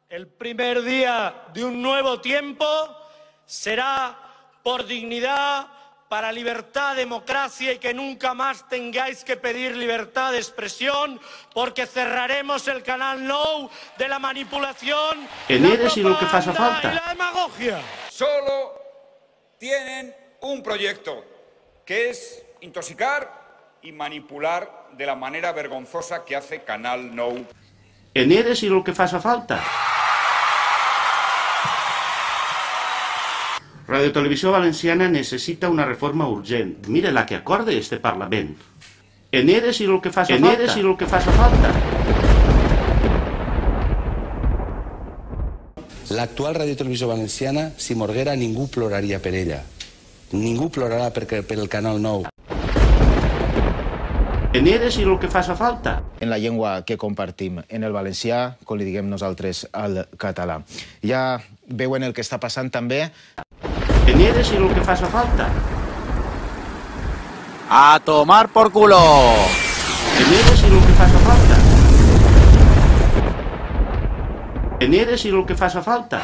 El primer día de un nuevo tiempo será por dignidad, para libertad, democracia y que nunca más tengáis que pedir libertad de expresión, porque cerraremos el canal Nou de la manipulación, la propaganda y la demagogia. Solo tienen un proyecto, que es intoxicar y manipular de la manera vergonzosa que hace Canal Nou. En eres y lo que faça falta. Radio Televisió Valenciana necessita una reforma urgent. Mira la que acorde este Parlament. En eres i el que faça falta. En eres i el que faça falta. L'actual Radio Televisió Valenciana, si morguera, ningú ploraria per ella. Ningú plorarà per el Canal Nou. En eres i el que faça falta. En la llengua que compartim, en el valencià, com li diguem nosaltres al català. Ja veuen el que està passant també. En eres y lo que faça falta. ¡A tomar por culo! En eres y lo que faça falta. En eres y lo que faça falta.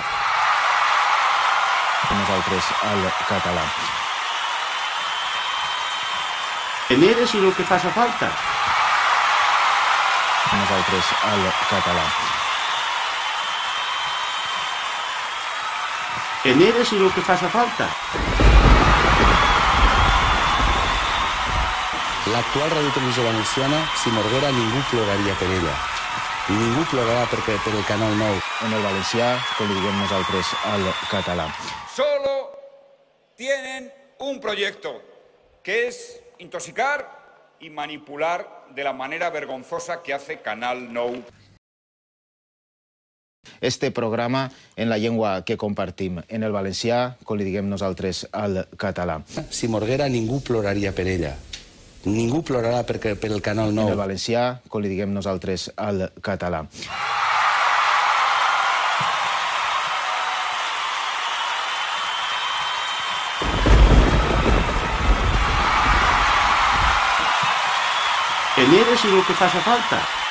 Nosaltres al català. En eres y lo que faça falta. Nosaltres al català. En eres y lo que faça falta. L'actual Radio Televisió Valenciana, si morguera, ningú ploraria per ella. Ningú plorarà per el Canal Nou. En el valencià, com li diguem nosaltres al català. Solo tienen un proyecto, que es intoxicar y manipular de la manera vergonzosa que hace Canal Nou. Este programa en la llengua que compartim, en el valencià, com li diguem nosaltres al català. Si morguera, ningú ploraria per ella. Ningú plorarà per el Canal Nou. En el valencià, com li diguem nosaltres al català. En eres y lo que faça falta.